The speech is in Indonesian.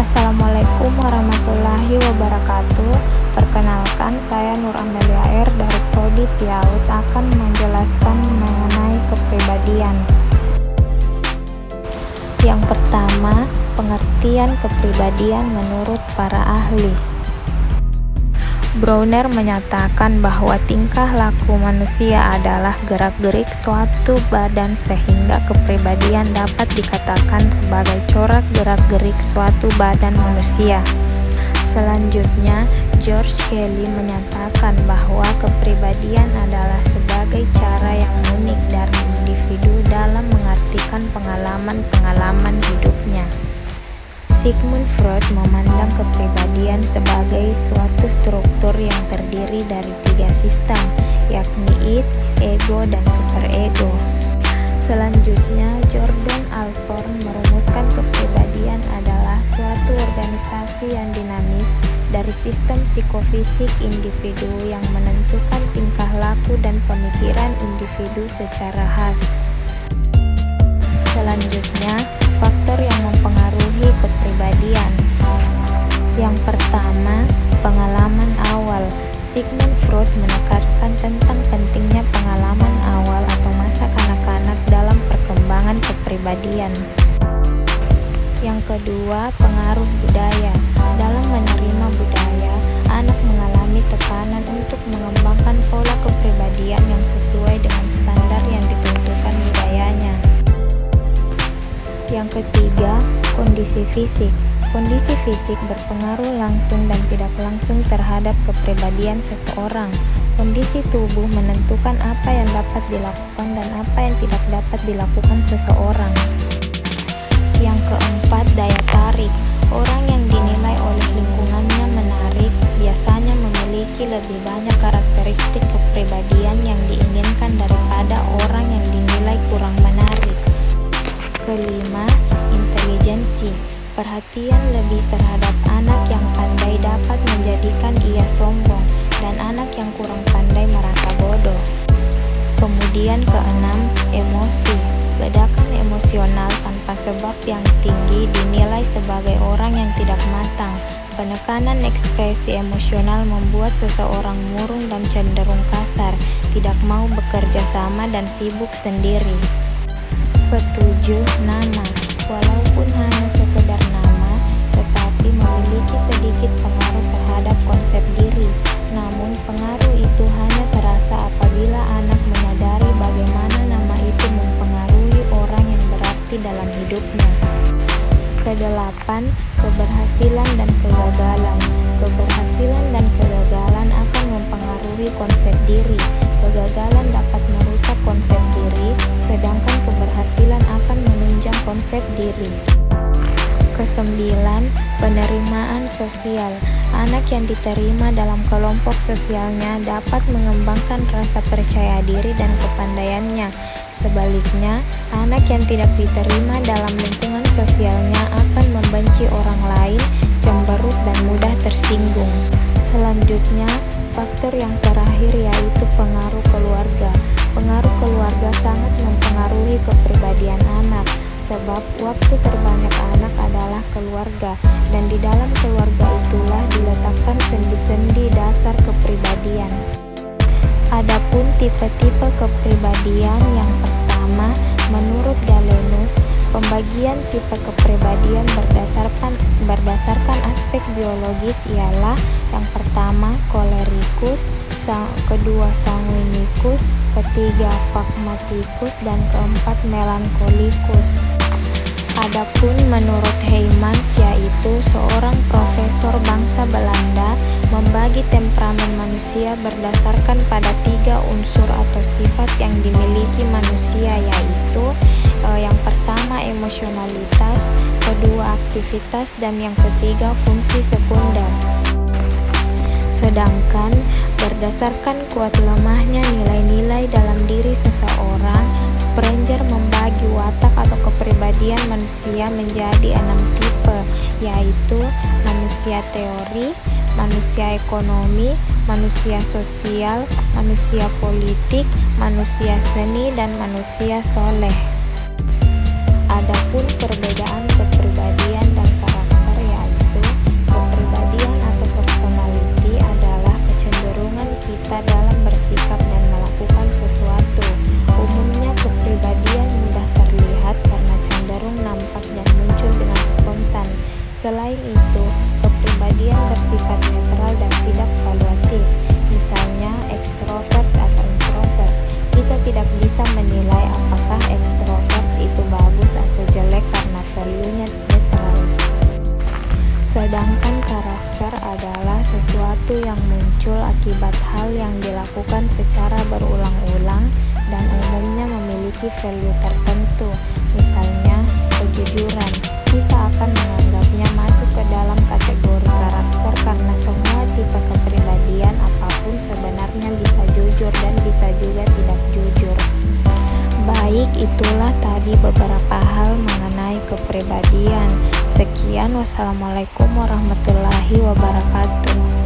Assalamualaikum warahmatullahi wabarakatuh. Perkenalkan, saya Nur Amelia R dari Prodi PIAUD akan menjelaskan mengenai kepribadian. Yang pertama, pengertian kepribadian menurut para ahli. Browner menyatakan bahwa tingkah laku manusia adalah gerak-gerik suatu badan sehingga kepribadian dapat dikatakan sebagai corak gerak-gerik suatu badan manusia. Selanjutnya, George Kelly menyatakan bahwa kepribadian adalah sebagai cara yang unik dari individu dalam mengartikan pengalaman-pengalaman hidupnya. Sigmund Freud memandang kepribadian sebagai suatu struktur yang terdiri dari 3 sistem, yakni id, ego, dan superego. Selanjutnya, Jordan Alcorn merumuskan kepribadian adalah suatu organisasi yang dinamis dari sistem psikofisik individu yang menentukan tingkah laku dan pemikiran individu secara khas. Selanjutnya, faktor yang mempengaruhi kepribadian. Yang pertama, pengalaman awal. Sigmund Freud menekankan tentang pentingnya pengalaman awal atau masa kanak-kanak dalam perkembangan kepribadian. Yang kedua, pengaruh budaya. Dalam menerima budaya, anak mengalami tekanan untuk mengembangkan pola kepribadian yang sesuai dengan standar yang ditentukan budayanya. Yang ketiga, kondisi fisik. Kondisi fisik berpengaruh langsung dan tidak langsung terhadap kepribadian seseorang. Kondisi tubuh menentukan apa yang dapat dilakukan dan apa yang tidak dapat dilakukan seseorang. Yang keempat, daya tarik. Orang yang dinilai oleh lingkungannya menarik biasanya memiliki lebih banyak karakteristik kepribadian yang diinginkan daripada orang yang dinilai kurang menarik. Kelima, intelijensi. Perhatian lebih terhadap anak yang pandai dapat menjadikan ia sombong dan anak yang kurang pandai merasa bodoh. Kemudian keenam, emosi. Ledakan emosional tanpa sebab yang tinggi dinilai sebagai orang yang tidak matang. Penekanan ekspresi emosional membuat seseorang murung dan cenderung kasar, tidak mau bekerja sama dan sibuk sendiri. Ketujuh, nama. Walaupun hanya sekedar nama, tetapi memiliki sedikit pengaruh terhadap konsep diri. Namun pengaruh itu hanya terasa apabila anak menyadari bagaimana nama itu mempengaruhi orang yang berarti dalam hidupnya. Kedelapan, keberhasilan dan kegagalan. Keberhasilan dan kegagalan akan mempengaruhi konsep diri. Kegagalan dapat merusak konsep diri, sedangkan keberhasilan akan menunjang konsep diri. Kesembilan, penerimaan sosial. Anak yang diterima dalam kelompok sosialnya dapat mengembangkan rasa percaya diri dan kepandaiannya. Sebaliknya, anak yang tidak diterima dalam lingkungan sosialnya akan membenci orang lain, cemberut, dan mudah tersinggung. Selanjutnya, faktor yang terakhir yaitu pengaruh keluarga. Pengaruh keluarga sangat mempengaruhi kepribadian anak, sebab waktu terbanyak anak adalah keluarga, dan di dalam keluarga itulah diletakkan sendi-sendi dasar kepribadian. Adapun tipe-tipe kepribadian yang pertama, menurut Galenus, pembagian tipe kepribadian berdasarkan aspek biologis ialah yang pertama kolerikus, kedua sanguinikus, ketiga pragmatikus, dan keempat melankolikus. Adapun menurut Heymans, yaitu seorang profesor bangsa Belanda, membagi temperamen manusia berdasarkan pada 3 unsur atau sifat yang dimiliki manusia, yaitu yang pertama emosionalitas, kedua aktivitas, dan yang ketiga fungsi sekunder. Sedangkan berdasarkan kuat lemahnya nilai-nilai dalam diri seseorang, Sprenger membagi watak atau kepribadian manusia menjadi 6 tipe, yaitu manusia teori, manusia ekonomi, manusia sosial, manusia politik, manusia seni, dan manusia soleh. Adapun perbedaan kepribadian dan karakter yaitu Selain itu, kepribadian bersifat netral dan tidak valuatif. Misalnya, ekstrovert atau introvert. Kita tidak bisa menilai apakah ekstrovert itu bagus atau jelek karena value-nya netral. Sedangkan karakter adalah sesuatu yang muncul akibat hal yang dilakukan secara berulang-ulang dan umumnya memiliki value tertentu. Misalnya, kejujuran. Kita akan menganggapnya masuk ke dalam kategori karakter karena semua tipe kepribadian apapun sebenarnya bisa jujur dan bisa juga tidak jujur. Baik, itulah tadi beberapa hal mengenai kepribadian. Sekian, wassalamualaikum warahmatullahi wabarakatuh.